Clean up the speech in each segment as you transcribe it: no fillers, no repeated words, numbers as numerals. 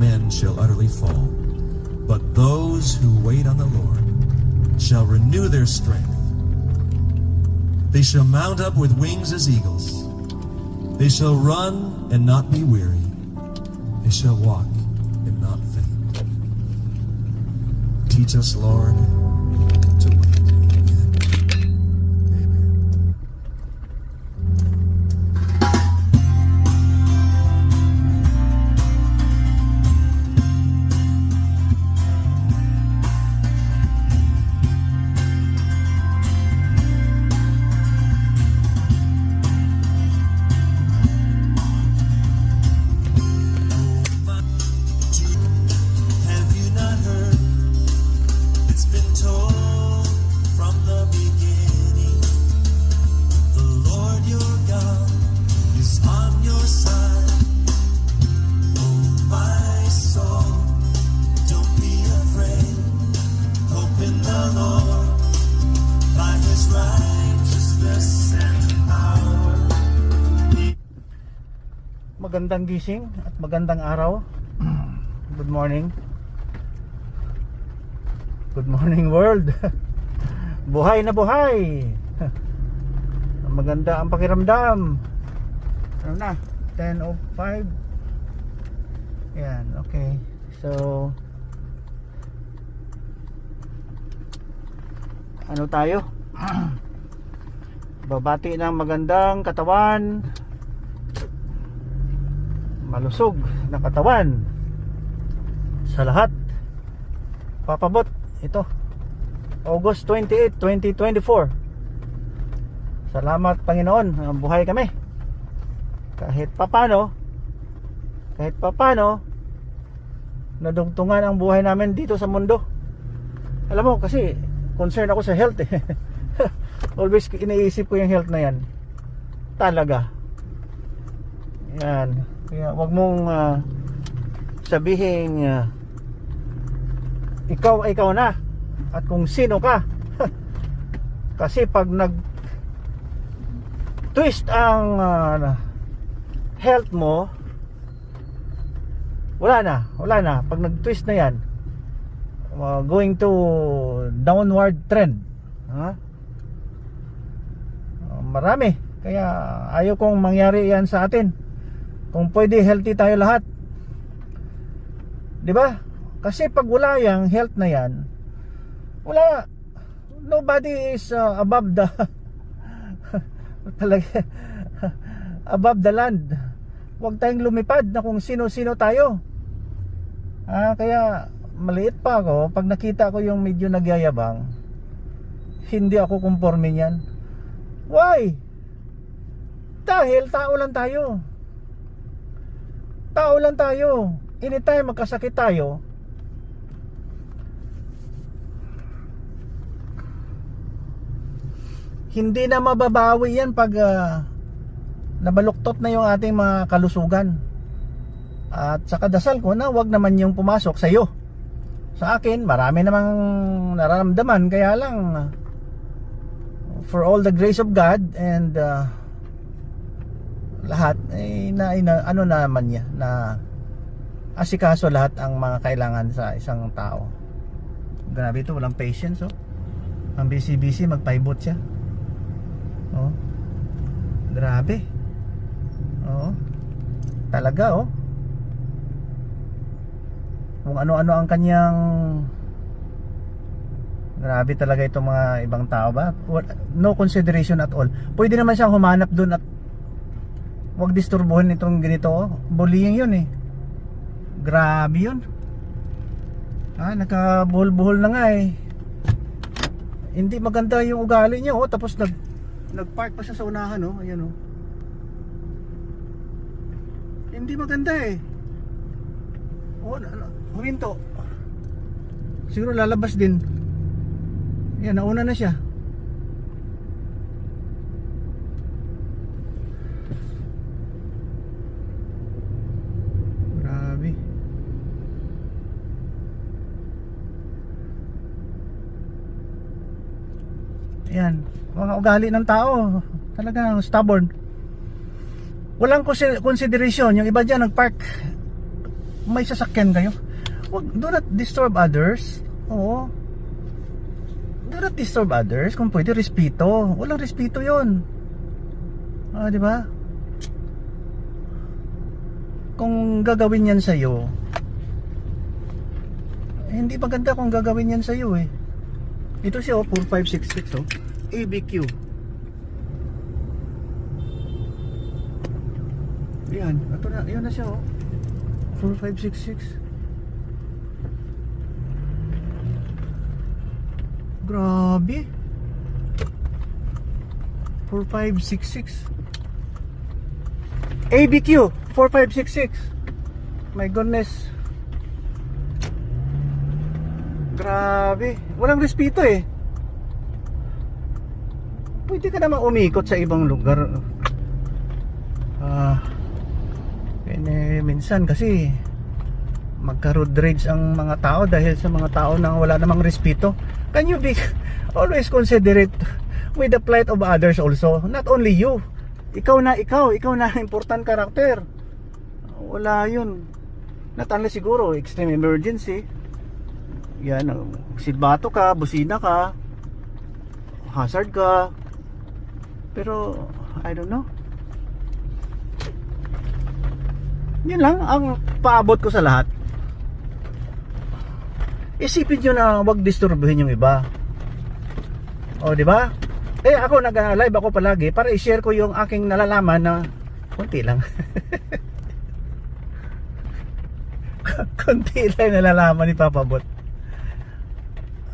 men shall utterly fall, but those who wait on the Lord shall renew their strength. They shall mount up with wings as eagles. They shall run and not be weary. They shall walk and not faint. Teach us, Lord, to wait. Amen. Have you not heard? It's been told from the beginning. The Lord your God is on your side. Oh my soul, don't be afraid. Hope in the Lord, by His righteousness and power. Magandang gising at magandang araw. Good morning. Good morning world. Buhay na buhay. Maganda ang pakiramdam. Ano na? 10:05. Yan, okay. So ano tayo? Babati ng magandang katawan, malusog na katawan sa lahat. Papabot ito August 28, 2024. Salamat Panginoon, buhay kami. Kahit papano nadugtungan ang buhay namin dito sa mundo. Alam mo kasi concern ako sa health eh. Always iniisip ko yung health na yan. Talaga. Yan. Kaya wag mong sabihin ikaw ay ikaw na at kung sino ka. Kasi pag nag twist ang health mo, wala na. Pag nag twist na yan, going to downward trend. Marami. Kaya ayaw kong mangyari yan sa atin. Kung pwede healthy tayo lahat, di ba? Kasi pag wala yung health na yan, wala, nobody is above the talaga above the land. Huwag tayong lumipad na kung sino-sino tayo. Kaya maliit pa ako, pag nakita ko yung medyo nagyayabang, hindi ako conforme niyan. Why? Dahil tao lang tayo. Anytime magkasakit tayo, hindi na mababawi yan pag nabaluktot na yung ating mga kalusugan. At saka dasal ko na wag naman yung pumasok sa iyo. Sa akin, marami namang nararamdaman, kaya lang for all the grace of God and lahat ano naman niya na asikaso lahat ang mga kailangan sa isang tao. Grabe ito, walang patience ang busy magpaibot siya. Grabe. Talaga kung ano-ano ang kanyang, grabe talaga itong mga ibang tao ba? No consideration at all. Pwede naman siyang humanap dun at wag disturbuhin itong ganito. Bullying yun eh. Grabe yun. Nagkabuhol-buhol na nga eh. Hindi maganda yung ugali niya tapos nagpark pa siya sa unahan ayan hindi maganda eh. Huminto. Siguro lalabas din. Yan, nauna na siya. Grabe. Yan, mga ugali ng tao, talagang stubborn. Walang consideration. Yung iba dyan nagpark may sasakyan kayo, do not disturb others. Oo. Do not disturb others. Kung pwede, respeto. Walang respeto yun. Di ba? Kung gagawin yan sa'yo, hindi maganda kung gagawin yan sa'yo eh. Ito siya 4566 ABQ. Yan, ito na, yun na siya 4566. Grabe. 4566 ABQ 4566. My goodness. Grabe. Walang respeto eh. Pwede ka naman umikot sa ibang lugar. Minsan kasi magka-road rage ang mga tao dahil sa mga tao na wala namang respeto. Can you be always considerate with the plight of others also? Not only you. Ikaw na important character. Wala yun. Not unless siguro extreme emergency. Yan, silbato ka, busina ka, hazard ka. Pero I don't know. Yun lang ang paabot ko sa lahat. Isipin nyo na wag disturbuhin yung iba. O, di ba? Ako nag-live ako palagi para i-share ko yung aking nalalaman na konti lang. Konti lang nalalaman ni Papa Bot.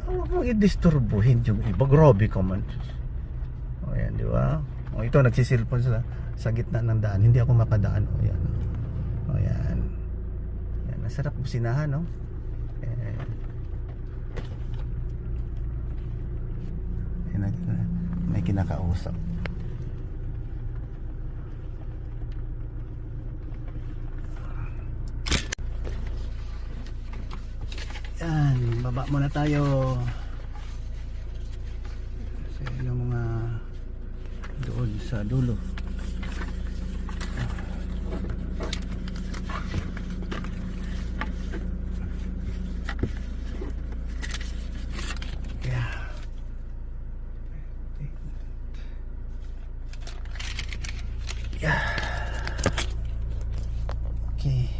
Huwag mong i-disturbuhin yung iba. Grabe ka man. O, yan, di ba? O, ito, nagsisilpon sa gitna ng daan. Hindi ako mapadaan. O, yan. O, yan. Yan, nasarap businahan, no? May kinakausap. Yan, baba muna tayo. Kasi yung mga doon sa dulo. Okay.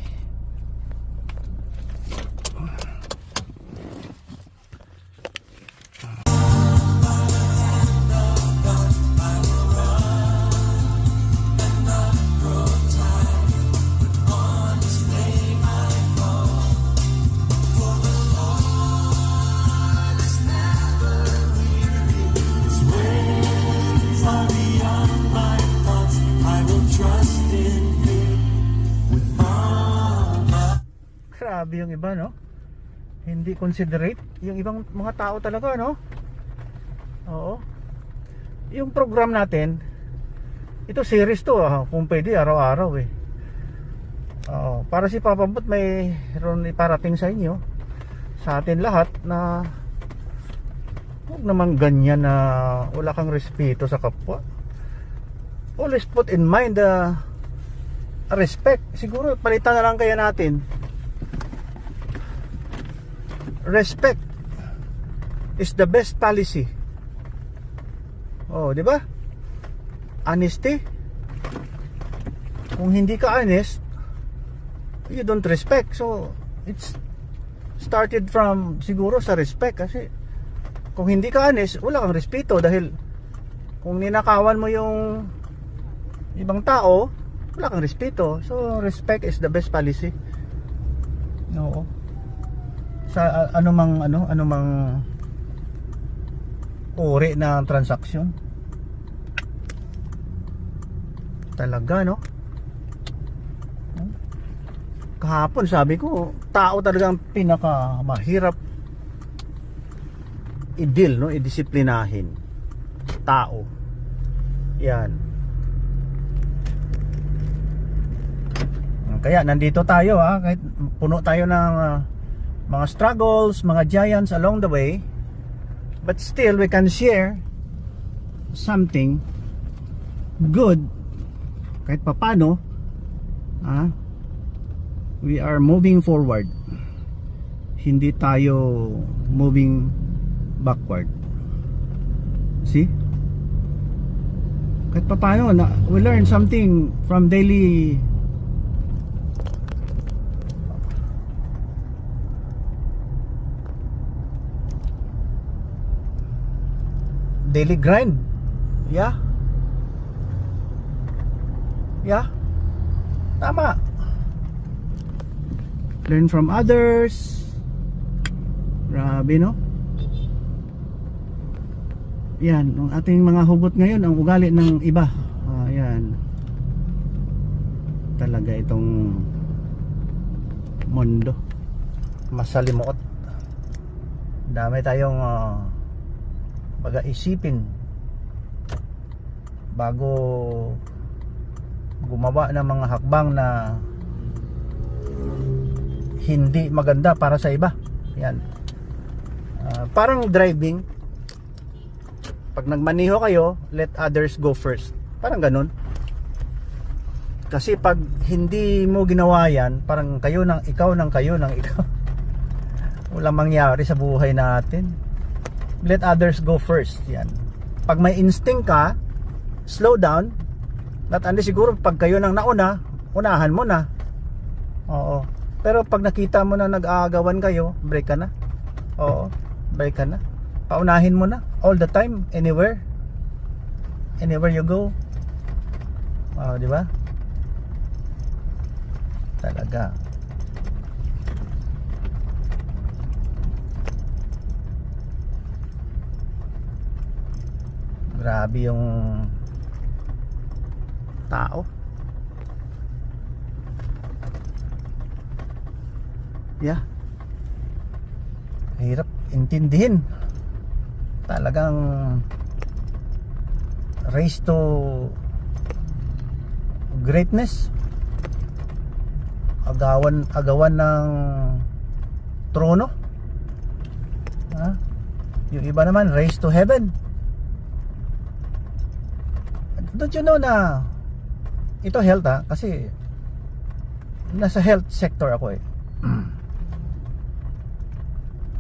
Grabe yung iba, no? Hindi considerate yung ibang mga tao talaga, no? Oo. Yung program natin, ito series to, kung pwede araw-araw eh. Oo, para si Papa Bot may iparating sa inyo, sa atin lahat, na huwag naman ganyan na wala kang respeto sa kapwa. Always put in mind respect. Siguro palitan na lang kaya natin. Respect is the best policy. Oh, di ba? Honesty. Kung hindi ka honest, you don't respect. So, it's started from siguro sa respect. Kasi kung hindi ka honest, wala kang respeto. Dahil kung ninakawan mo yung ibang tao, wala kang respeto. So, respect is the best policy. No. Sa anumang uri na transaksyon. Talaga, no? Kahapon sabi ko, tao talaga ang pinaka mahirap i-deal, no? I-disiplinahin. Tao. Yan. Kaya nandito tayo, kahit puno tayo ng mga struggles, mga giants along the way, but still we can share something good kahit papano, We are moving forward. Hindi tayo moving backward. See? Kahit pa paano, we learn something from daily grind. Yeah. Tama. Learn from others. Grabe, no? Yan, ang ating mga hugot ngayon, ang ugali ng iba. Yan. Talaga itong mundo. Masalimuot. Dami tayong pag-iisipin bago gumawa ng mga hakbang na hindi maganda para sa iba. Yan. Parang driving. Pag nagmaneho kayo, let others go first. Parang ganun. Kasi pag hindi mo ginawa yan, parang kayo ng ikaw. Walang mangyari sa buhay natin. Let others go first. Yan. Pag may instinct ka, slow down. Not only siguro pag kayo nang nauna, unahan mo na. Oo. Pero pag nakita mo na nag-aagawan kayo, break ka na. Oo. Break ka na. Paunahin mo na. All the time. Anywhere you go. Di ba? Talaga. Grabe yung tao. Yeah. Hirap intindihin. Talagang race to greatness. Agawan ng trono. Yung iba naman race to heaven. Don't you know na ito health kasi nasa health sector ako eh.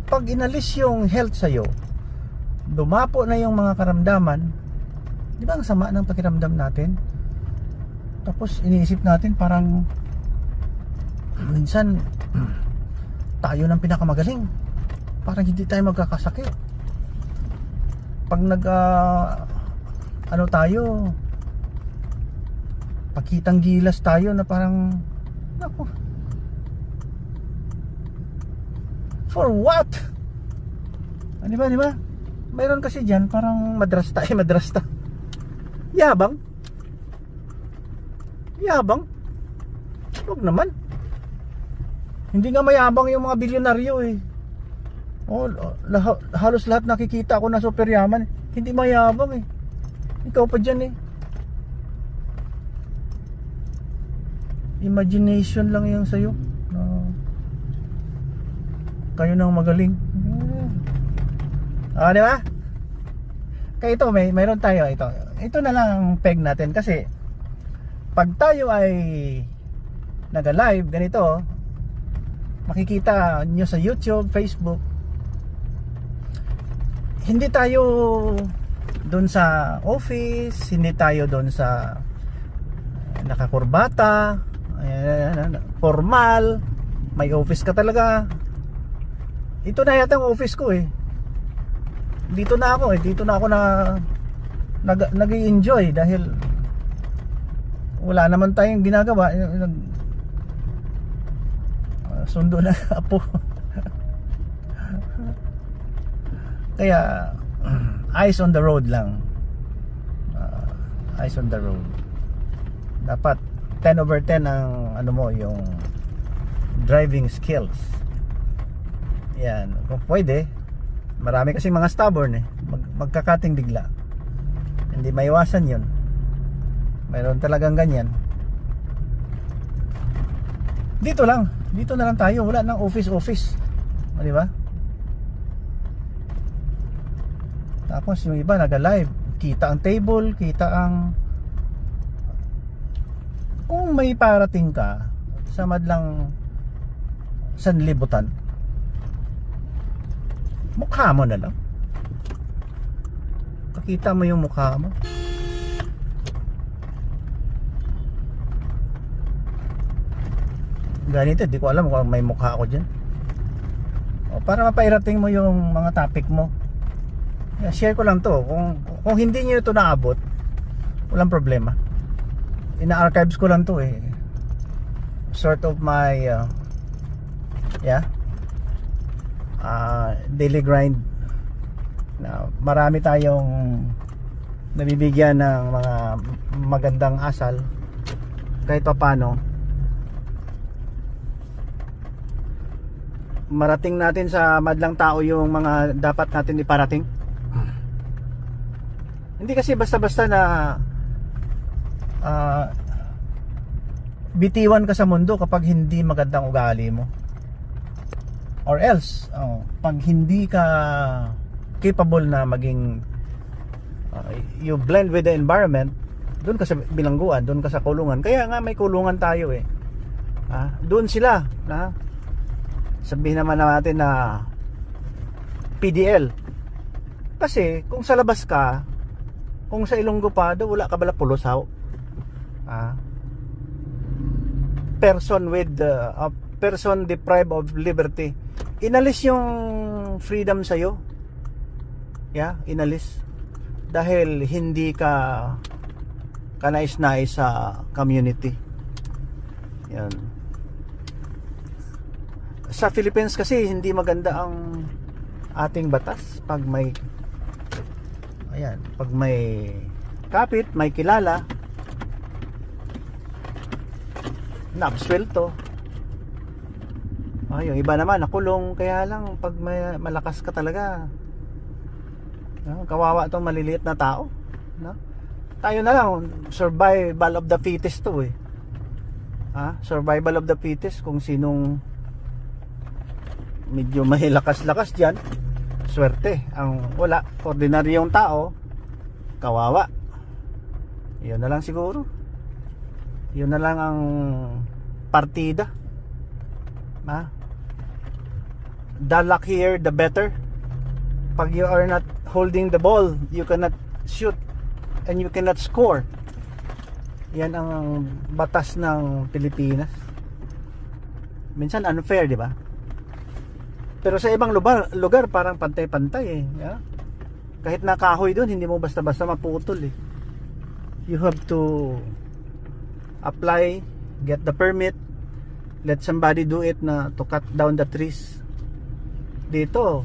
Pag inalis yung health sa'yo, dumapo na yung mga karamdaman, di ba ang sama ng pakiramdam natin? Tapos iniisip natin parang minsan tayo ng pinakamagaling, parang hindi tayo magkakasakit. Pag tayo, pakitang gilas tayo na parang naku, for what? Di ba? Mayroon kasi dyan parang madrasta. Yabang. Huwag naman. Hindi nga mayabang yung mga bilyonaryo eh. Halos lahat nakikita ko na super yaman. Hindi mayabang eh. Ikaw pa dyan eh. Imagination lang yan sa'yo. Kayo nang magaling. Di ba? Kaya ito, mayroon tayo ito. Ito na lang ang peg natin kasi pag tayo ay nag-live ganito, makikita nyo sa YouTube, Facebook, hindi tayo doon sa office, hindi tayo doon sa nakakurbata, formal, may office ka talaga. Ito na yata ang office ko eh. Dito na ako nag-i-enjoy dahil wala naman tayong ginagawa. Sundo na apo. Kaya eyes on the road lang. Eyes on the road. Dapat 10/10 ang yung driving skills. Yan, kung pwede. Marami kasi mga stubborn eh, magkakating bigla. Hindi maiwasan yun. Mayroon talagang ganyan. Dito na lang tayo, wala nang office. Di ba? Tapos yung iba nag-live, kita ang table, kita ang, kung may parating ka sa madlang sanlibutan. Mukha mo na lang. Pakita mo yung mukha mo. Ganito, di ko alam kung may mukha ako dyan. O, para mapairating mo yung mga topic mo. Share ko lang to. Kung hindi nyo ito naabot, walang problema. Ina-archives ko lang to eh. Sort of my daily grind. Na marami tayong nabibigyan ng mga magandang asal kahit pa paano marating natin sa madlang tao yung mga dapat natin iparating. Hindi kasi basta-basta na bitiwan ka sa mundo kapag hindi magandang ugali mo, or else pag hindi ka capable na maging you blend with the environment, doon ka sa bilangguan, doon ka sa kulungan. Kaya nga may kulungan tayo eh. Doon sila na sabihin naman natin na PDL. Kasi kung sa labas ka, kung sa Ilonggo pa, wala ka bala pulusaw. Person with person deprived of liberty. Inalis yung freedom sa'yo. Inalis. Dahil hindi ka kanais-nais sa community. Yan. Sa Philippines kasi hindi maganda ang ating batas pag may kapit, may kilala, naabsuelto. Yung iba naman nakulong. Kaya lang pag may malakas ka talaga, kawawa tong maliliit na tao, no? Tayo na lang, survival of the fittest to eh. Survival of the fittest. Kung sinong medyo may lakas-lakas dyan, swerte. Ang wala, ordinaryong tao, kawawa. Yun na lang siguro. Yun na lang ang partida. The luckier the better. Pag you are not holding the ball, you cannot shoot and you cannot score. Yan ang batas ng Pilipinas. Minsan unfair, di ba? Pero sa ibang lugar parang pantay-pantay eh. Kahit nakahoy doon, hindi mo basta-basta maputol eh. You have to apply, get the permit, let somebody do it na to cut down the trees. Dito,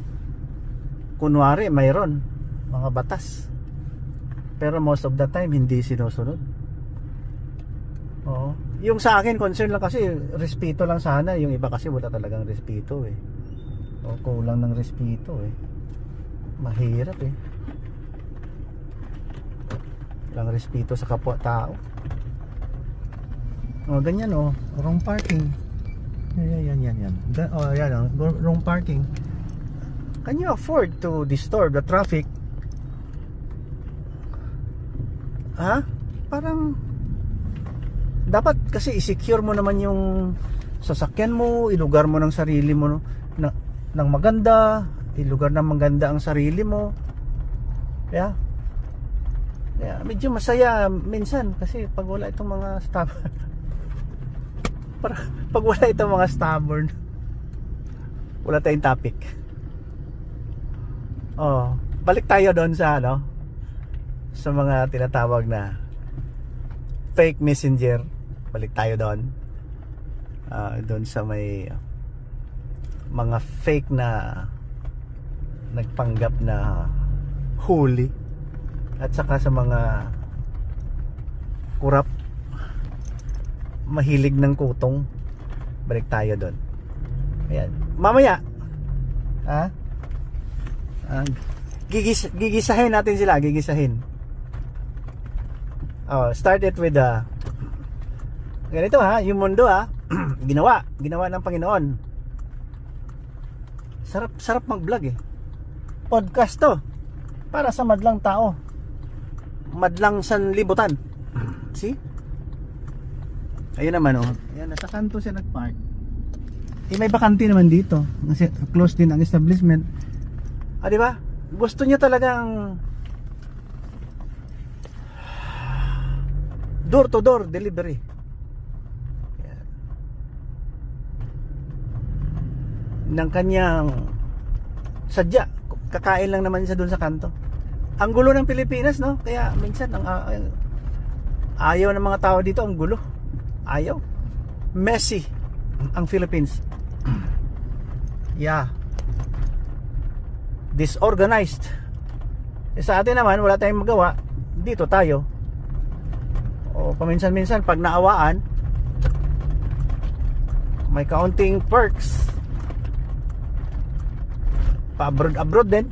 kunwari mayroon mga batas, pero most of the time hindi sinusunod. Yung sa akin concern lang kasi respeto lang sana. Yung iba kasi wala talagang respeto eh. Kulang ng respeto eh. Mahirap eh. Walang respeto sa kapwa tao. Ganyan wrong parking. Yan. Yan wrong parking. Can you afford to disturb the traffic? Parang dapat kasi i-secure mo naman yung sasakyan mo, ilugar mo ng sarili mo ng maganda, ilugar ng maganda ang sarili mo. Kaya medyo masaya minsan kasi pag wala itong mga stubborn. Pag wala itong mga stubborn, wala tayong topic. Balik tayo doon sa sa mga tinatawag na fake messenger. Balik tayo doon. Doon sa may mga fake na nagpanggap na huli, at saka sa mga kurap mahilig ng kutong. Balik tayo doon. Ayan. Mamaya gigisahin natin sila. Start it with ganito yung mundo ginawa ng Panginoon. Sarap mag-vlog eh. Podcast to para sa madlang tao, madlang sanlibutan. See? Ayun naman Ayan, nasa kanto siya nag-park. may bakante naman dito. Kasi close din ang establishment. Di ba? Gusto niya talagang door to door delivery. Yan. Ng kanyang sadya, kakain lang naman siya doon sa kanto. Ang gulo ng Pilipinas, no? Kaya minsan ayaw ng mga tao dito, ang gulo. Ayaw. Messy ang Philippines. Yeah. Disorganized. Sa atin naman, wala tayong magawa. Dito tayo. O paminsan-minsan pag naawaan, may kaunting perks. Pa-abroad din.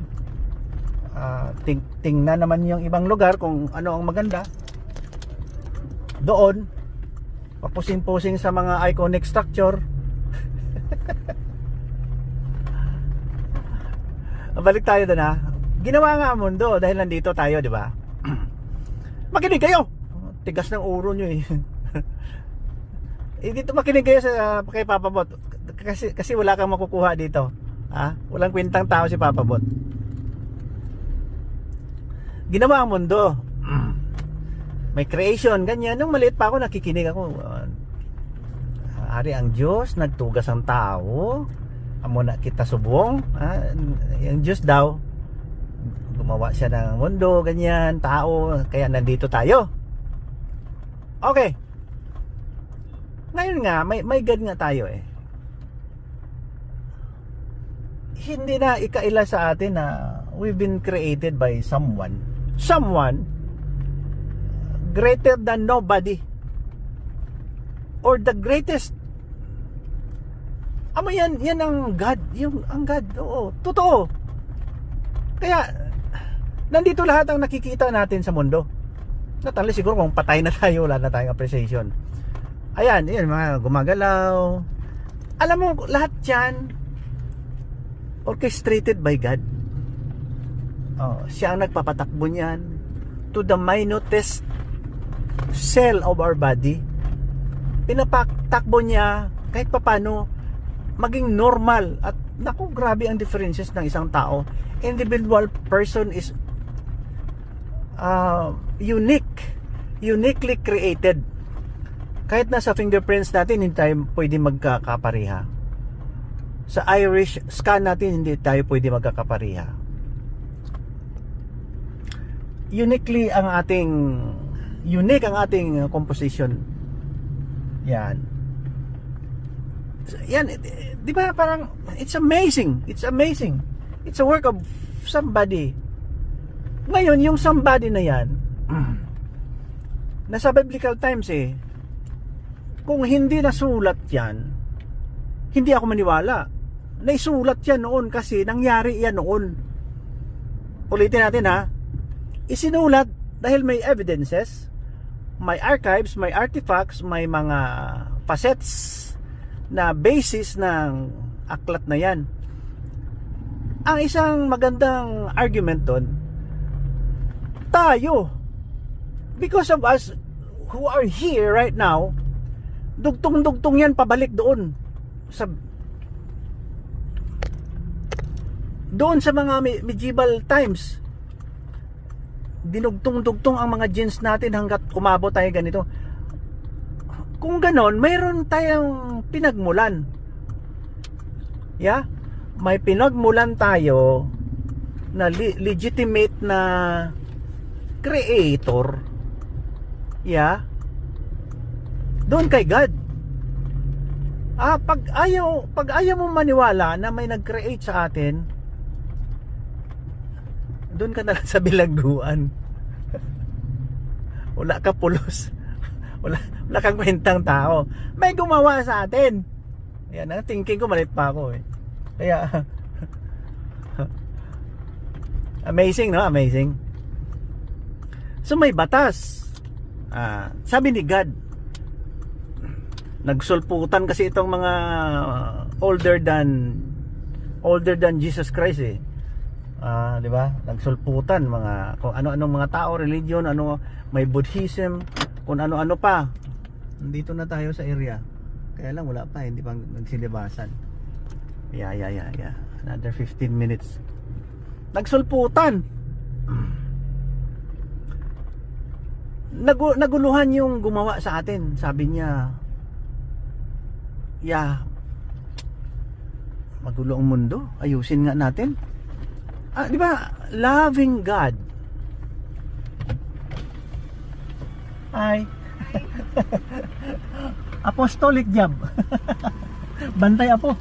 Tingnan naman yung ibang lugar kung ano ang maganda. Doon, papusing-pusing sa mga iconic structure. Balik tayo doon, ha. Ginawa nga ang mundo dahil nandito tayo, di ba? Makinig kayo. Tigas ng uro nyo eh. Dito makinig kayo sa kay Papa Bot. Kasi wala kang makukuha dito. Ha? Walang kwentang tao si Papa Bot. Ginawa ang mundo. May creation, ganyan. Nung maliit pa ako, nakikinig ako. Ari ang Diyos, nagtugas ang tao. Amo na kita subong. Yung Diyos daw, gumawa siya ng mundo, ganyan, tao. Kaya nandito tayo. Okay. Ngayon nga, may God nga tayo eh. Hindi na ikaila sa atin na we've been created by someone greater than nobody, or the greatest. Yan ang God, ang God. Oo, totoo. Kaya nandito lahat ang nakikita natin sa mundo. Natali siguro kung patay na tayo, wala na tayong appreciation. Ayan, mga gumagalaw. Alam mo, lahat yan orchestrated by God. Siya ang nagpapatakbo niyan to the minutest cell of our body. Pinapatakbo niya kahit papano maging normal. At naku, grabe ang differences ng isang tao. Individual person is uniquely created. Kahit nasa fingerprints natin, hindi tayo pwede magkakapareha. Sa iris scan natin, hindi tayo pwede magkakapareha. Unique ang ating composition. Yan. Di ba parang it's amazing. It's a work of somebody. Ngayon, yung somebody na yan, nasa biblical times kung hindi nasulat yan, hindi ako maniwala. Naisulat yan noon kasi nangyari yan noon. Ulitin natin, ha. Isinulat dahil may evidences, may archives, may artifacts, may mga facets na basis ng aklat na yan. Ang isang magandang argument doon, tayo, because of us who are here right now, dugtong-dugtong yan pabalik doon sa mga medieval times. Dinugtong-dugtong ang mga genes natin hanggat umabot tayo ganito. Kung ganon, mayroon tayong pinagmulan. May pinagmulan tayo na legitimate na creator. Doon kay God. Pag ayaw mo maniwala na may nag-create sa atin, doon ka na lang sa bilangguan. Wala ka pulos. Wala kang kwentang tao. May gumawa sa atin. Yan, ang thinking ko, malit pa ako Kaya amazing, no? Amazing. So may batas. Sabi ni God, nagsulputan kasi itong mga older than Jesus Christ di ba? Nagsulputan mga kung ano-anong mga tao, religion, may Buddhism, kung ano-ano pa. Nandito na tayo sa area. Kaya lang wala pa, hindi pa nagsilibasan. Yeah. Another 15 minutes. Nagsulputan. Naguluhan yung gumawa sa atin. Sabi niya, magulo ang mundo. Ayusin nga natin. Di ba? Loving God. Hi. Apostolic job. Bantay apo.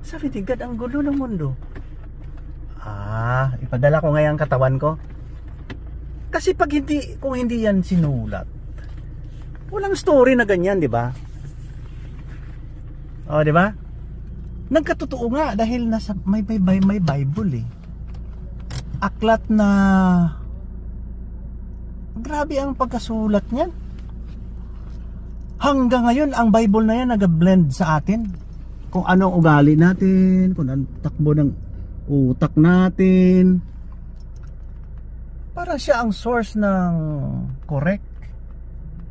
Sabi ni God, ang gulo ng mundo. Ipadala ko ngayon katawan ko. Kasi kung hindi yan sinulat, walang story na ganyan, di ba? Di ba? Nagkatotoo nga dahil may Bible eh. Aklat na grabe ang pagkasulat niyan. Hanggang ngayon ang Bible na yan nag-blend sa atin. Kung ano ang ugali natin, kung ano takbo ng utak natin. Para siya ang source ng correct,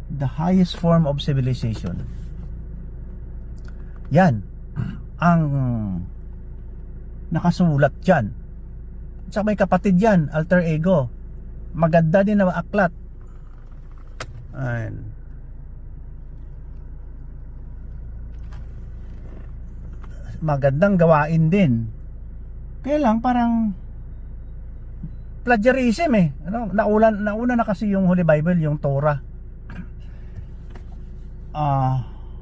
the highest form of civilization. Yan ang nakasulat dyan. Sa may kapatid yan, alter ego. Maganda din na aklat. Ayan. Magandang gawain din. Kaya lang parang plagiarism eh. Nauna na kasi yung Holy Bible, yung Torah.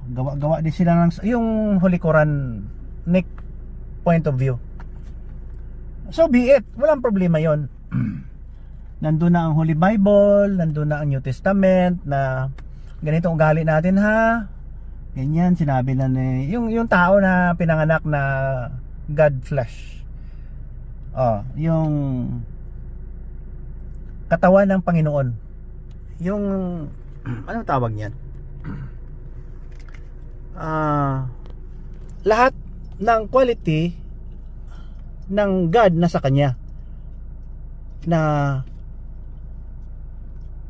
Gawa din sila ng yung Holy Quran, Nick point of view. So be it, walang problema yon. Nandun na ang Holy Bible, nandun na ang New Testament na ganito ugali natin ha. Ganyan sinabi na ni yung tao na pinanganak na God flesh. Yung katawan ng Panginoon. Yung anong tawag niyan? Lahat ng quality ng God na sa kanya na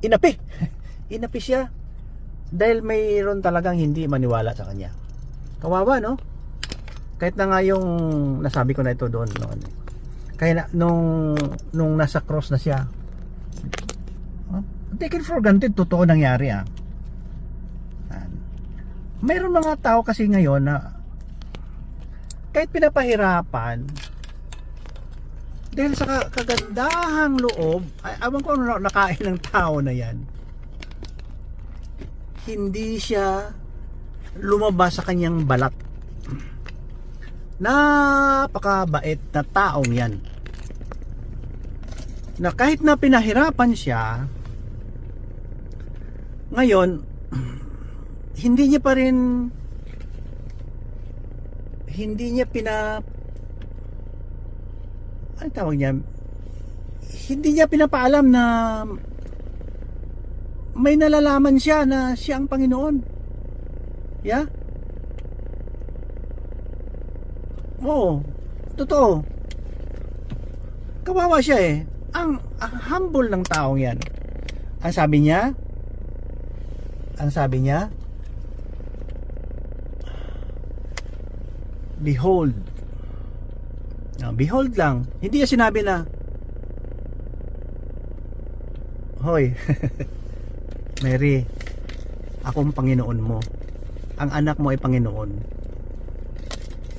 inapi siya dahil mayroon talagang hindi maniwala sa kanya. Kawawa, no? Kahit na nga yung nasabi ko na ito doon noon. Kaya nung nasa cross na siya, taken for granted, totoo nangyari mayroon mga tao kasi ngayon na kahit pinapahirapan dahil sa kagandahang loob, awan ko ano nakain ng tao na yan, hindi siya lumabas sa kanyang balat. Napakabait na taong yan na kahit na pinahirapan siya ngayon, hindi niya pinapaalam na may nalalaman siya na siya ang Panginoon. Yeah? Oo, totoo. Kawawa siya eh. Ang humble ng taong yan. Ang sabi niya, behold. Behold lang. Hindi niya sinabi na, hoy, Mary, akong Panginoon mo. Ang anak mo ay Panginoon.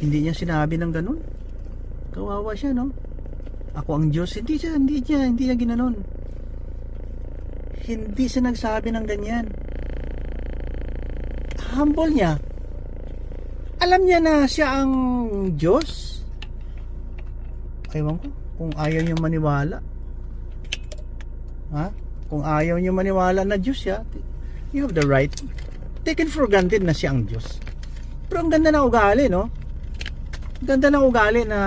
Hindi niya sinabi ng ganun. Kawawa siya, no? Ako ang Diyos. Hindi niya ginanon. Hindi siya nagsabi ng ganyan. Humble niya. Alam niya na siya ang Diyos. Ewan ko kung ayaw niyo maniwala. Kung ayaw niyo maniwala na Diyos siya, you have the right. Taken for granted na siya ang Diyos. Pero ang ganda ng ugali, no? Ganda ng ugali na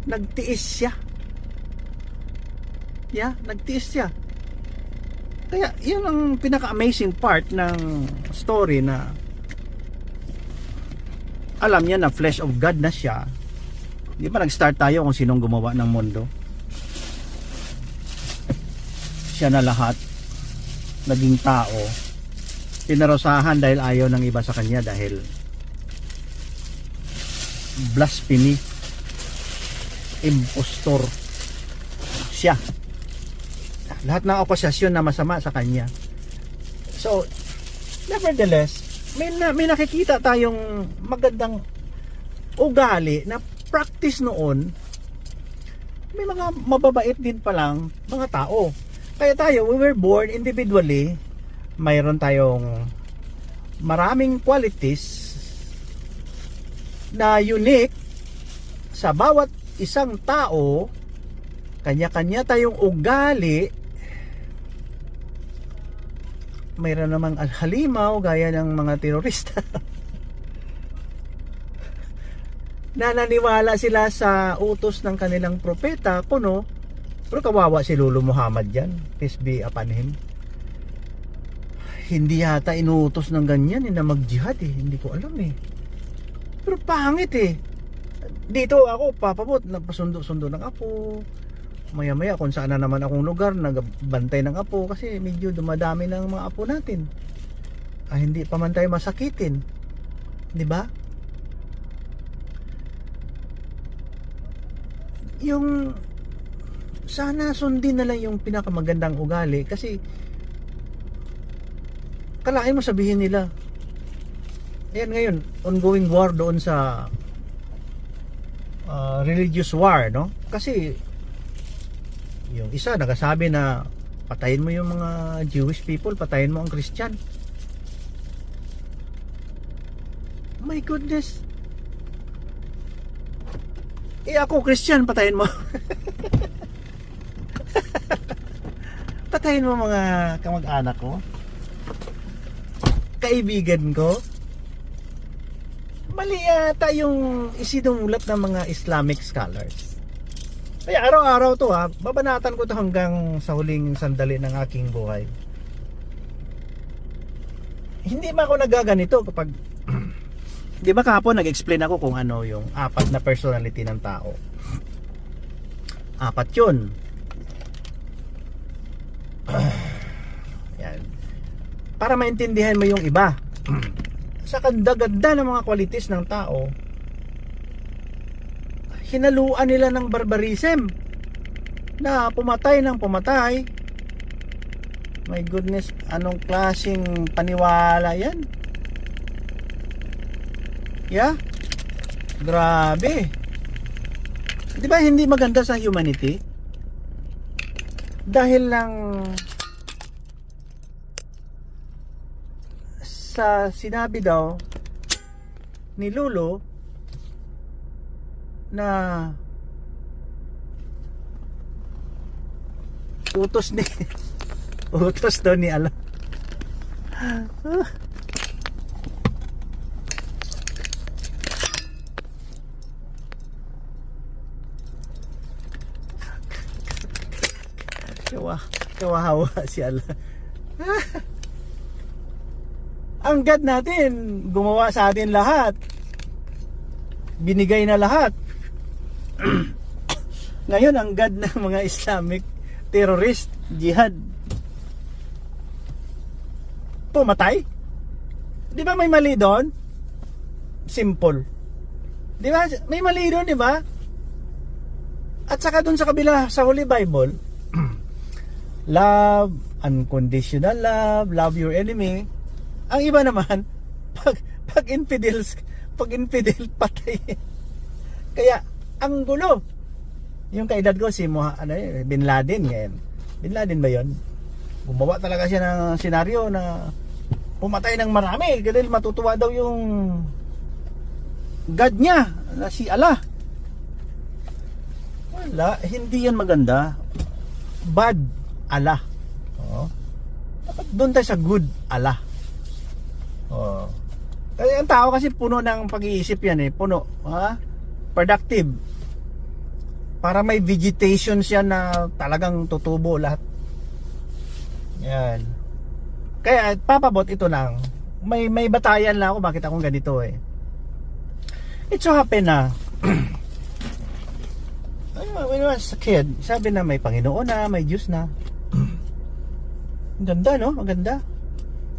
nagtiis siya. Nagtiis siya. Kaya yun ang pinaka-amazing part ng story na alam niya na flesh of God na siya. Di ba nag-start tayo kung sinong gumawa ng mundo? Siya na lahat. Naging tao. Pinarusahan dahil ayaw ng iba sa kanya, dahil blasphemy, impostor siya. Lahat ng akusasyon na masama sa kanya. So, nevertheless, may nakikita tayong magandang ugali na practice noon. May mga mababait din palang mga tao. Kaya tayo, we were born individually. Mayroon tayong maraming qualities na unique sa bawat isang tao. Kanya-kanya tayong ugali. Mayroon namang halimaw gaya ng mga terorista na naniwala sila sa utos ng kanilang propeta, kuno. Pero kawawa si Lolo Muhammad yan, peace be upon him. Hindi yata inuutos ng ganyan na mag-jihad hindi ko alam Pero pangit Dito ako papabot, nagpasundo-sundo ng apo. Maya-maya kung saan na naman akong lugar, nagbantay ng apo kasi medyo dumadami ng mga apo natin. Hindi pa man tayo masakitin. 'Di ba? Yung sana sundin na lang yung pinakamagandang ugali, kasi kalahin mo sabihin nila, ayan ngayon, ongoing war doon sa religious war, no? Kasi yung isa nagsasabi na patayin mo yung mga Jewish people, patayin mo ang Christian. My goodness. Ako Christian, patayin mo. Patayin mo mga kamag-anak ko, kaibigan ko. Mali yata yung isinumulat ng mga Islamic scholars. Kaya araw-araw to babanatan ko to hanggang sa huling sandali ng aking buhay. Hindi ba ako nagaganito kapag di ba kahapon nag-explain ako kung ano yung 4 na personality ng tao. 4 yun. Yan. Para maintindihan mo yung iba. Sa kandaganda ng mga qualities ng tao, hinaluan nila ng barbarism na pumatay ng pumatay. My goodness, anong klaseng paniwala yan? Yeah? Grabe. Di ba hindi maganda sa humanity? Dahil lang sa sinabi daw ni Lolo na utos daw ni Allah. Kawawa si Allah. Ang God natin, gumawa sa atin lahat. Binigay na lahat. Ngayon, ang God ng mga Islamic terrorist, jihad, pumatay. Di ba may mali doon? Simple. Di ba? May mali doon, di ba? At saka doon sa kabila, sa Holy Bible, love, unconditional love, love your enemy. Ang iba naman, pag infidel patay. Kaya ang gulo. Yung kaedad ko si Bin Laden yan. Bin Laden ba 'yon? Gumawa talaga siya ng senaryo na pumatay ng marami dahil matutuwa daw yung God niya na si Allah. Wala, hindi yan maganda. Bad Allah. Dapat doon tayo sa good Allah. Kaya ang tao kasi puno ng pag-iisip yan puno, productive, para may vegetation siya na talagang tutubo lahat yan. Kaya papabot ito lang, may batayan lang ako bakit akong ganito It so happened na when I was a kid, sabi na may Panginoon na, may Diyos na. Ang ganda, no? Ang ganda.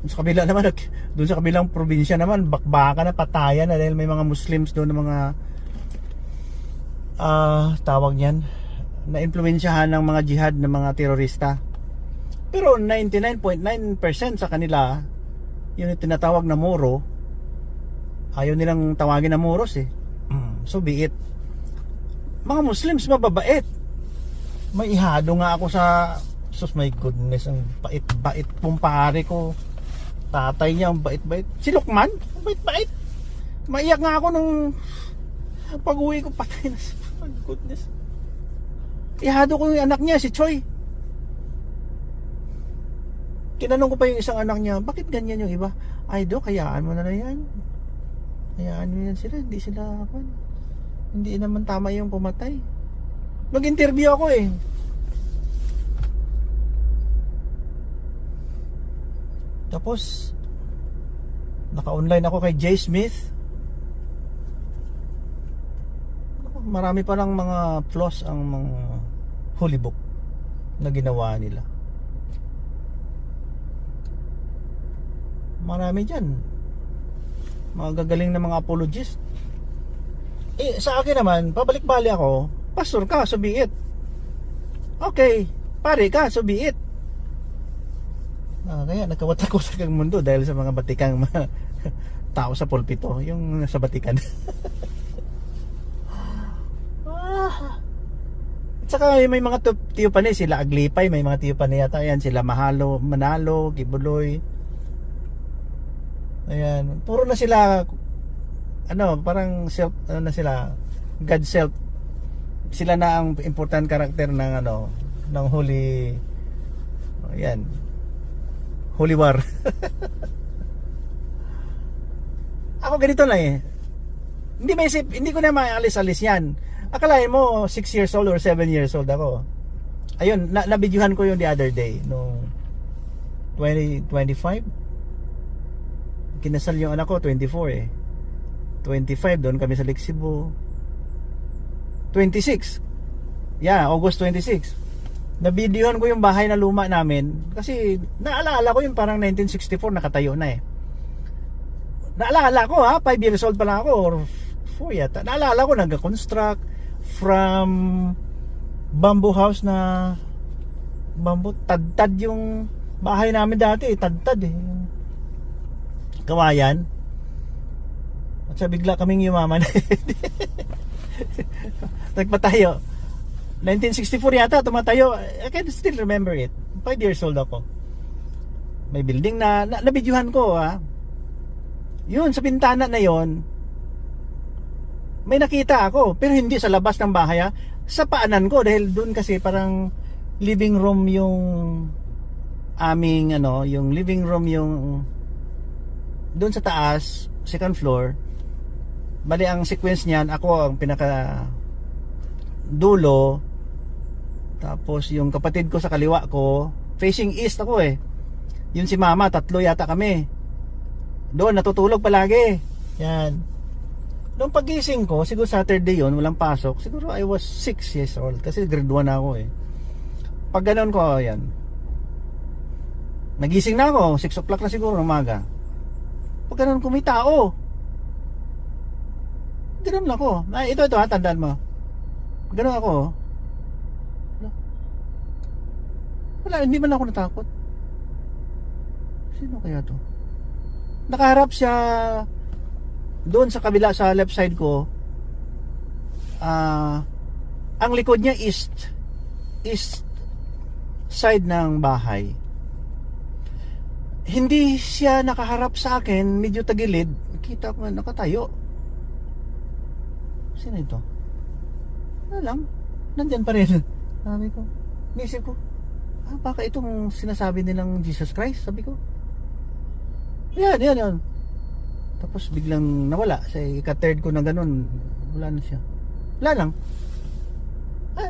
Sa kabila naman, doon sa kabilang probinsya naman, bakbaka na, patayan na dahil may mga Muslims doon na mga tawag niyan, na impluwensyahan ng mga jihad ng mga terorista. Pero 99.9% sa kanila, yung tinatawag na Moro, ayaw nilang tawagin na Moros eh. So be it. Mga Muslims mababait. May ihado nga ako sa, sus, my goodness, ang bait-bait pong pare ko. Tatay niya ang bait-bait. Si Lukman, ang bait-bait. Maiyak nga ako nung pag-uwi ko, patay na. My goodness. Ihado ko yung anak niya, si Choi. Tinanong ko pa yung isang anak niya, bakit ganyan yung iba? Ay, Dok, hayaan mo na yan. Hayaan mo yan sila, hindi sila hindi naman tama yung pumatay. Nag-interview ako eh. Tapos naka-online ako kay Jay Smith. Marami pa lang mga flaws ang mga holy book na ginawa nila. Marami dyan mga gagaling na mga apologists. Sa akin naman, pabalik-bali ako, pastor ka, so be it. Okay, pare ka, so be it. Kaya nagkawatak-watak ang mundo dahil sa mga batikang tao sa pulpito, yung sa Batikan. At saka may mga tiyo pa sila Aglipay, may mga tiyo pa yata yan, sila Manalo, Gibuloy. Ayan, puro na sila parang self na sila, God self. Sila na ang important character ng ng Holy Holy War. Ako ganito lang eh. Hindi ko na maalis-alis yan. Akalain mo 6 years old or 7 years old ako. Ayun, nabidyuhan ko yung the other day nung 2025. Kinasal yung anak ko 24 eh. 25 doon kami sa Lake Cebu. 26. Yeah, August 26. Nabidyohan ko yung bahay na luma namin kasi naalala ko yung parang 1964 nakatayo na eh. Naalala ko 5 years old pa lang ako or 4 yata. Naalala ko nag-construct from bamboo house na bamboo, tad-tad yung bahay namin dati, tad-tad eh. Kawayan. At sa bigla kaming yumaman. Nagpatayo 1964 yata tumatayo. I can still remember it. 5 years old ako. May building na nabidyuhan ko yun sa bintana na yon. May nakita ako pero hindi sa labas ng bahay sa paanan ko dahil doon kasi parang living room yung aming yung living room yung doon sa taas, second floor. Bali ang sequence niyan, ako ang pinaka dulo. Tapos yung kapatid ko sa kaliwa ko, facing east ako eh. Yun si mama, 3 yata kami. Doon natutulog palagi. Yan. Noong pagising ko, siguro Saturday yun, walang pasok. Siguro I was 6 years old kasi grade 1 na ako eh. Pag ganoon ko, yan. Nagising na ako, 6 o'clock na siguro umaga. Pag ganoon ko, may tao. Ganoon ako. Ito tandaan mo. Ganoon ako. Wala, hindi man ako natakot. Sino kaya to? Nakaharap siya doon sa kabila sa left side ko. Ang likod niya east side ng bahay. Hindi siya nakaharap sa akin, medyo tagilid. Kita ko nakatayo. Sino ito? Ano lang, nandyan pa rin. Sabi ko, nisip ko, baka itong sinasabi nilang Jesus Christ, sabi ko. Yan. Tapos biglang nawala. Sa ika-third ko na ganun, wala na siya. Wala lang.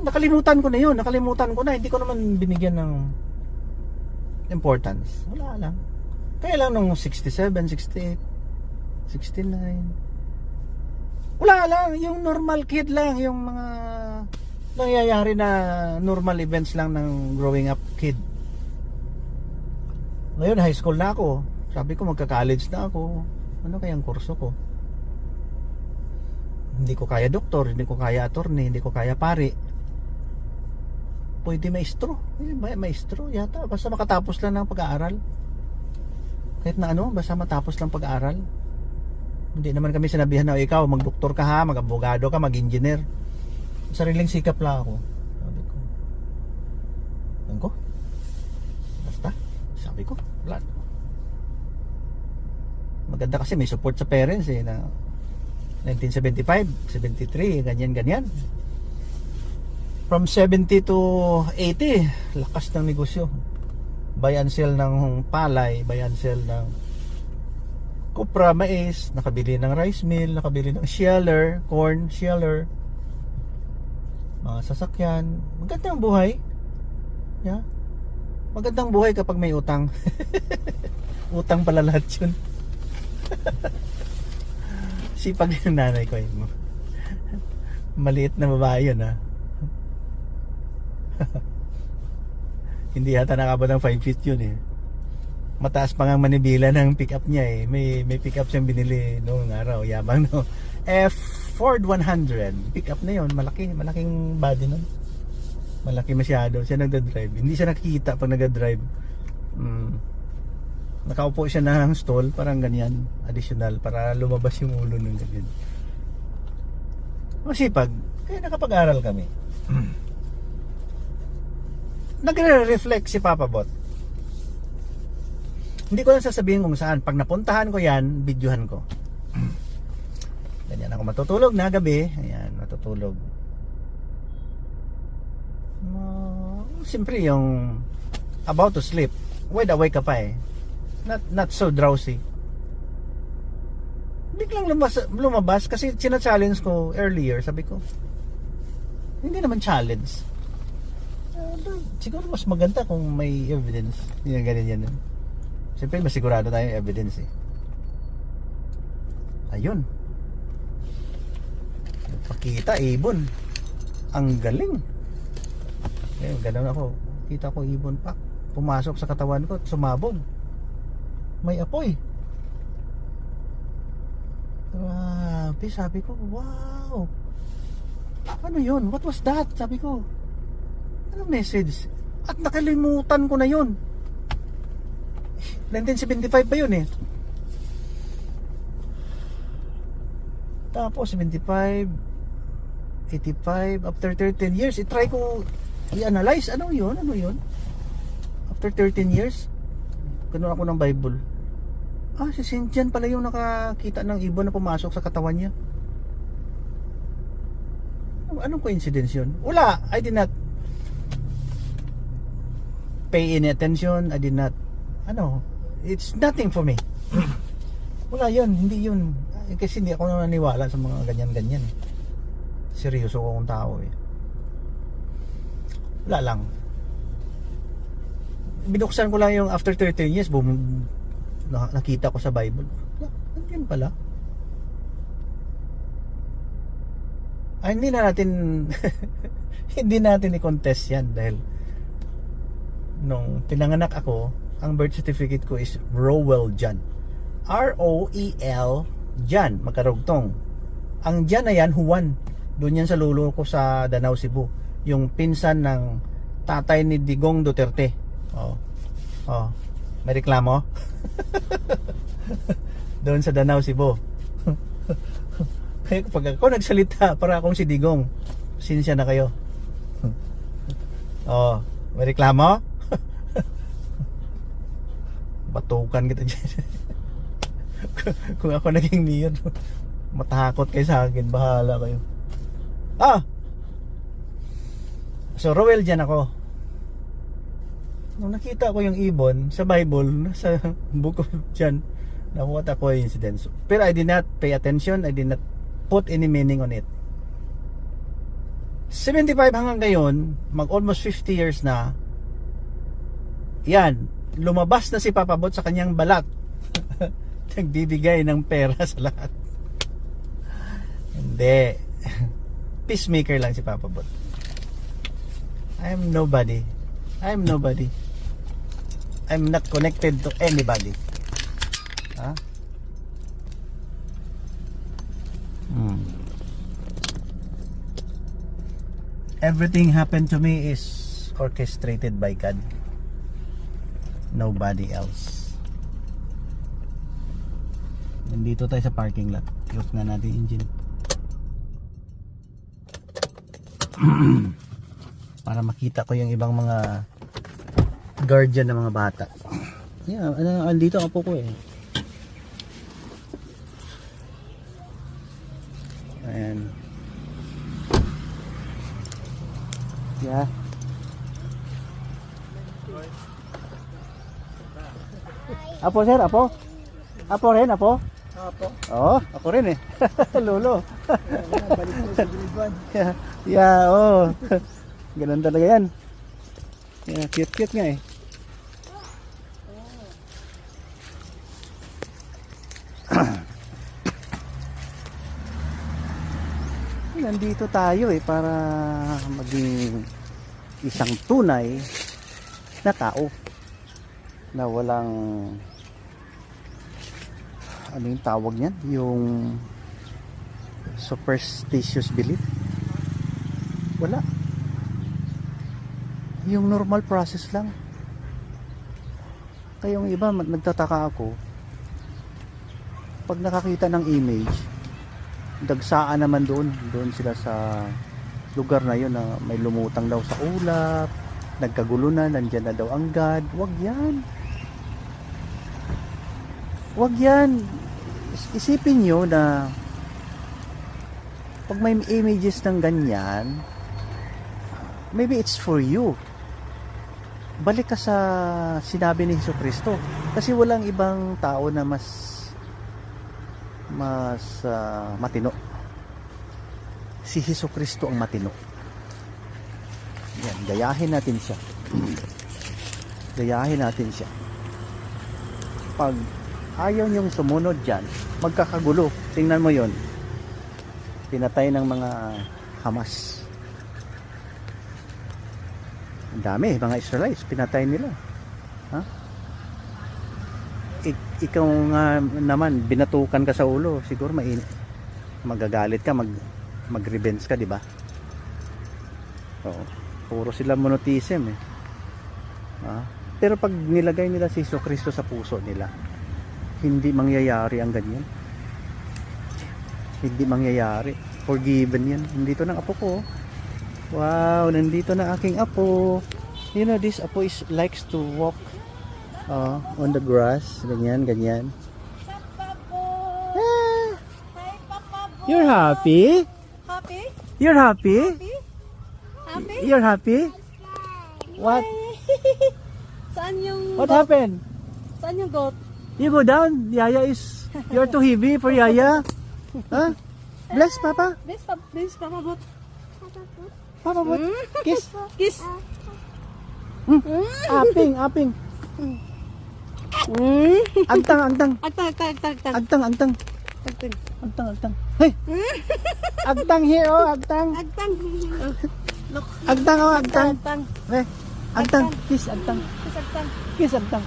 Nakalimutan ko na yun. Hindi ko naman binigyan ng importance. Wala lang. Kaya lang nung 67, 68, 69. Wala lang, yung normal kid lang, yung mga nangyayari na normal events lang ng growing up kid. Ngayon high school na ako. Sabi ko magka-college na ako. Ano kayang kurso ko? Hindi ko kaya doktor, hindi ko kaya attorney, hindi ko kaya pari. Pwede maestro. Maestro yata, basta makatapos lang ng pag-aaral. Kahit na ano, basta matapos lang pag-aaral. Hindi naman kami sinabihan na ikaw mag-doktor ka ha, mag-abogado ka, mag-engineer. Sariling sikap lang ako. Sabi ko. Ano ko? Basta, sabi ko, wala. Maganda kasi may support sa parents eh na 1975, 73, ganyan. From 70 to 80, lakas ng negosyo. Buy and sell ng palay, buy and sell ng kupra, mais, nakabili ng rice mill, nakabili ng sheller, corn sheller, mga sasakyan. Magandang buhay. Yeah. Magandang buhay kapag may utang. Utang pala lahat yun. Sipag yung nanay ko yun. Maliit na babae yun ha. Hindi yata nakabot ng 5 feet yun eh. Mataas pa nga manibila ng pick up niya eh. May pick up siyang binili noong araw. Yabang no. Ford 100. Pick up na yun. Malaking body nun. Malaki masyado. Siya nagdadrive. Hindi siya nakikita pag nagdadrive. Nakaupo siya ng stall. Parang ganyan. Additional. Para lumabas yung ulo ng ganyan. Masipag. Kaya nakapag-aral kami. Nagre-reflect si Papa Bot. Hindi ko lang sasabihin kung saan. Pag napuntahan ko yan, videohan ko. Ganyan ako matutulog na gabi. Ayan, matutulog. Siyempre yung about to sleep. Wide awake ka pa eh. Not so drowsy. Biglang lumabas kasi sina-challenge ko earlier. Sabi ko, hindi naman challenge. Siguro mas maganda kung may evidence. Yan, ganyan yan. Siyempre masigurado tayong evidence eh. Ayun. Pakita ibon. Ang galing. Ayun, ganoon ako. Kita ko ibon pa. Pumasok sa katawan ko, sumabog. May apoy. Grabe, sabi ko, wow. Ano yun? What was that? Sabi ko. Ano message? At nakalimutan ko na yun. 1975 pa yun eh. Tapos 75, 85, after 13 years, i-try ko i-analyze. Ano yun? After 13 years, ganun ako ng Bible. Si Saint John pala yung nakakita ng ibon na pumasok sa katawan niya. Anong coincidence yun? Wala, I did not pay any attention. I did not, it's nothing for me. Wala yun, hindi yun. Kasi hindi ako naniniwala sa mga ganyan-ganyan. Seryoso ko akong tao eh. Wala lang. Binuksan ko lang yung after 13 years, nakita ko sa Bible. Nandiyan pala. Hindi na natin hindi natin i-contest yan dahil nung pinanganak ako, ang birth certificate ko is Rowell John. R-O-E-L John, magkarugtong. Ang John na yan, Juan. Doon yan sa lulo ko sa Danau, Cebu. Yung pinsan ng tatay ni Digong Duterte. May reklamo? Doon sa Danau, Cebu. Kaya pag ako nagsalita, para akong si Digong. Sinsya na kayo. May reklamo? Batukan kita dyan. Kung ako naging mayor, matakot kayo sa akin, bahala kayo. So Rowell dyan ako. Nung nakita ko yung ibon sa Bible, sa book of John, na what a coincidence. Pero I did not pay attention, I did not put any meaning on it. 75 hanggang ngayon, mag almost 50 years na, yan, lumabas na si Papa Bot sa kanyang balat. Nagbibigay ng pera sa lahat. Hindi. Peacemaker lang si Papa Bot. I'm nobody. I'm nobody. I'm not connected to anybody. Ha? Everything happened to me is orchestrated by God. Nobody else. Nandito tayo sa parking lot. Close nga natin yung engine. Para makita ko yung ibang mga guardian ng mga bata. Yeah, andito ang apo ko eh. Ayan. Yeah. Apo sir, apo? Apo rin, apo? Apo. Oo, ako rin eh. Lolo. Balik ko sa Giliguan. Yeah, oh. Ganun talaga yan. Yeah, cute nga eh. Nandito tayo eh para maging isang tunay na tao na walang ano yung tawag niyan, yung superstitious belief. Wala. Yung normal process lang. Kaya yung iba nagtataka ako pag nakakita ng image, dagsaan naman doon sila sa lugar na yun na may lumutang daw sa ulap, nagkagulo na, nandyan na daw ang God. Wag yan. Wag yan. Isipin nyo na pag may images ng ganyan, maybe it's for you. Balik ka sa sinabi ni Jesucristo, kasi walang ibang tao na mas matino. Si Jesucristo ang matino. Yan, gayahin natin siya. Gayahin natin siya. Pag ayaw niyong sumunod dyan, magkakagulo. Tingnan mo yon. Pinatay ng mga Hamas. Ang dami, mga Israelites, pinatay nila. Ha? Ikaw nga naman, binatukan ka sa ulo, siguro magagalit ka, mag-revenge ka, di ba? Oo. Puro sila monotheism eh. Ha? Pero pag nilagay nila si Jesucristo sa puso nila, hindi mangyayari ang ganyan. Hindi mangyayari. Forgiven yan. Nandito ng apo ko. Wow, nandito na aking apo. You know, this apo likes to walk on the grass. Ganyan, ganyan. Ah, you're happy? Happy? You're happy? Happy? You're happy? What? Saan yung What goat? happened? Saan yung goat? You go down. Yaya is... You're too heavy for Yaya. Huh? Bless, Papa. Please, Papa Bot. Papa, what? Kiss. Kiss. Aping, aping. Agtang, agtang. Agtang. Agtang, agtang. Agtang. Agtang, agtang. Hey! Agtang here, oh, agtang. Agtang. Look. Agtang, oh, agtang. Agtang. Hey, agtang. Kiss, agtang. Kiss agtang. Kiss, agtang.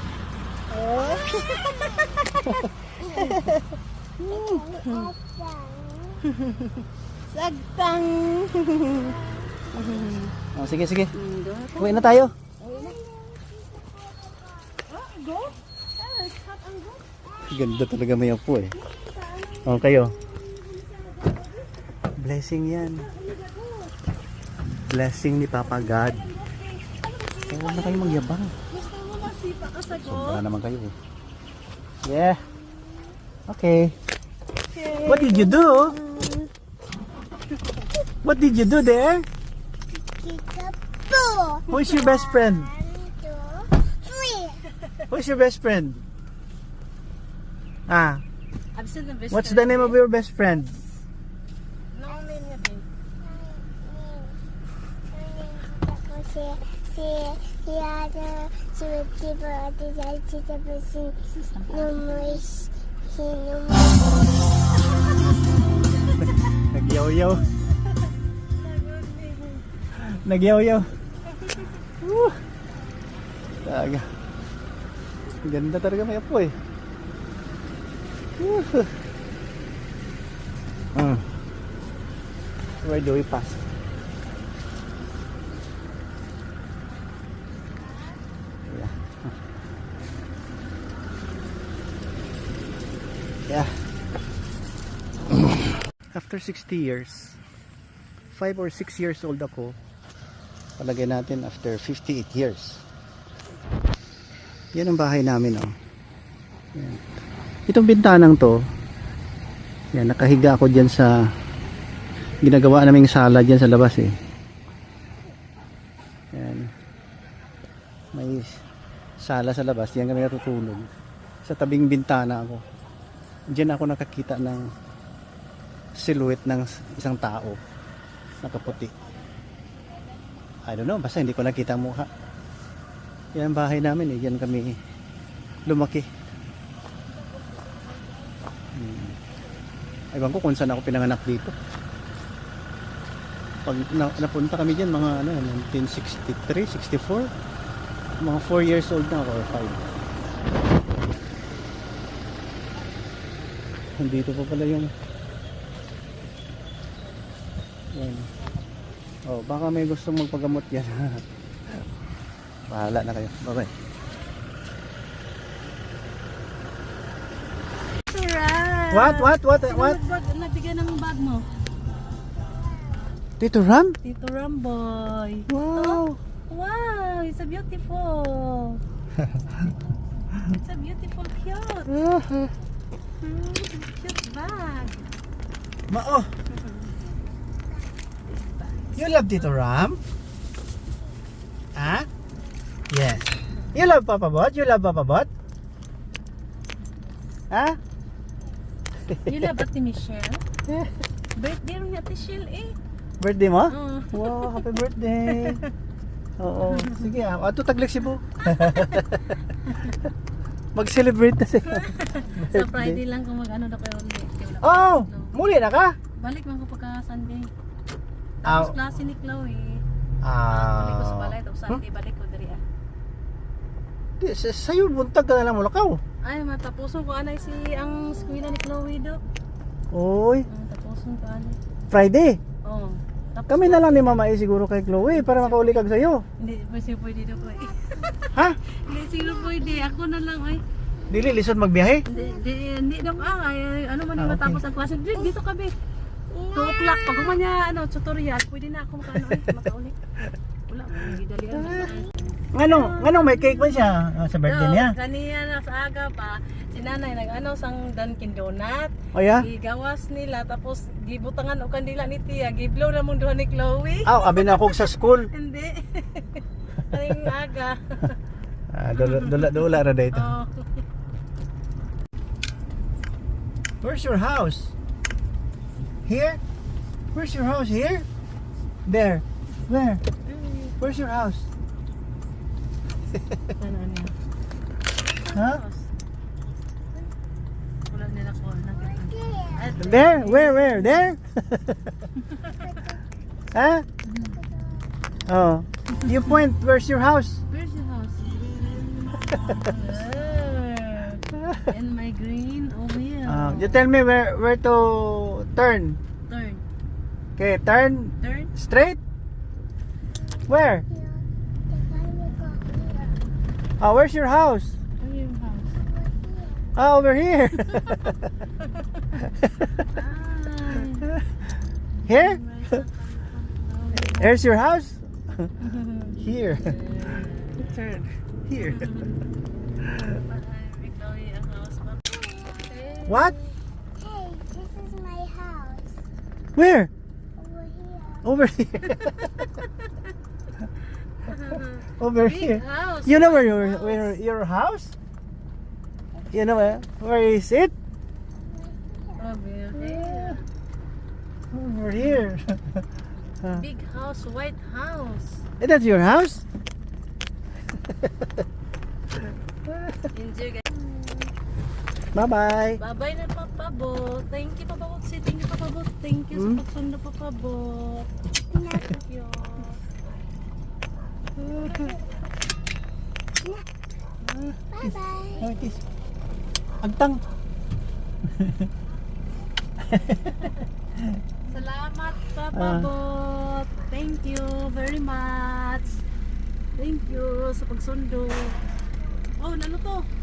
Agtang. Oh, sige, sige. Uwi na tayo. Go? Hot ang go? Ganda talaga may apo eh. Oh, kayo. Blessing yan. Blessing ni Papa God. Kaya huwag na kayong magyabang. Gusto mo masipa ka sa go? Sobra naman kayo eh. Yeah. Okay. Okay. What did you do? What did you do there? Who's your best friend? Who's your best friend? Ah, I've seen the best what's the name of your best friend? No name niya, babe. Nagyaw-yaw. Pagod eh. Nagyaw-yaw. Talaga. Ganda talaga may apo eh. Where do we pass? Yeah. Yeah. After 60 years, 5 or 6 years old ako. Palagay natin after 58 years. Yan ang bahay namin, oh. Yan. Itong bintanang to, yan, nakahiga ako dyan sa ginagawa naming sala dyan sa labas, eh. Yan. May sala sa labas, yan kami natutulog. Sa tabing bintana ako. Diyan ako nakakita ng silhouette ng isang tao nakaputi. I don't know, basta hindi ko nakita ang mukha. Yan ang bahay namin, eh. Yan kami lumaki. Ewan ko kung saan ako pinanganak dito. Pag napunta kami dyan, mga 1963, 64, mga 4 years old na ako or 5. Nandito pa pala yung yan. Oh, baka may gustong magpagamot yan. Bahala na kayo. Bye-bye. Alright. What? Nagbigay ng bag mo. Tito Ram? Tito Ramboy. Wow. Wow, it's a beautiful. It's a beautiful, cute. Cute bag. Mao. You love Tito Ram? Ah? Yes. You love Papa Bot? You love Papa Bot? Ah? You love Ate Michelle? Birthday rin ni Ate Michelle eh. Birthday mo? Oo. Wow, happy birthday. Oo. Sige, ato taglik si Bu. Mag-celebrate na siya. Sa Friday lang kung mag-ano na kayo ulit. Oh, muli na ka? Balik man ko pagka Sunday. Ah. Tapos klase ni Chloe. Balik ko sa balay. Tapos Sunday balik ko diri ah. Sa'yo, buntag ka na lang mulakaw. Ay, matapuson ko anay si ang eskwela ni Chloe do. Oy, Matapuson ko anay. Friday. Oh. Tapos Kami na lang ni Mama E siguro kay Chloe para makauli kag sa'yo. Hindi, pwede do ko eh. Ha? Hindi, siguro pwede. Ako na lang ay. Dili, lisod magbiyahe? Hindi daw ay, ano man yung Ah, okay. matapos ang klase. Dito kami. 2 o'clock. Pag kumanya, tutorial, pwede na ako makauli. Wala, hindi dalihan. Nganong may cake man siya sa birthday niya? Kaniya na sa aga pa, si nanay nag-ano sang Dunkin Donut. O ya? Gigawas nila, tapos gibutangan o kandila ni Tia. Giblow na mong duha ni Chloe. Aw, abi na ako sa school. Hindi. Kaning aga. Dula ra dito. Oh. Where's your house? Here? Where's your house? Here? There. Where? Where's your house? Ano niya? Huh? Wala nila ko. There? Where? There? Huh? Oh. You point, where's your house? Where's your house? And my green over here. You tell me where to turn. Turn. Okay, turn Turn. straight. Where? Oh, where's your house? Where's your house? Oh, over here. Here? Here's your house? Here. Turn. Here. What? Hey, this is my house. Where? Over Over here. here. Over Big here. house. You know where your house? You know where is it? Over here. Over here. Big house, white house. Is that your house? Enjoy guys. Bye bye. Bye-bye na Papa Bo. Thank you Papa Bo. Say thank you Papabot. Thank you sa pagsundo, Papabot. Thank you. Bye-bye. Ay, kiss. Agtang. Salamat, Papabot. Thank you very much. Thank you sa pagsundo. Oh, ano to?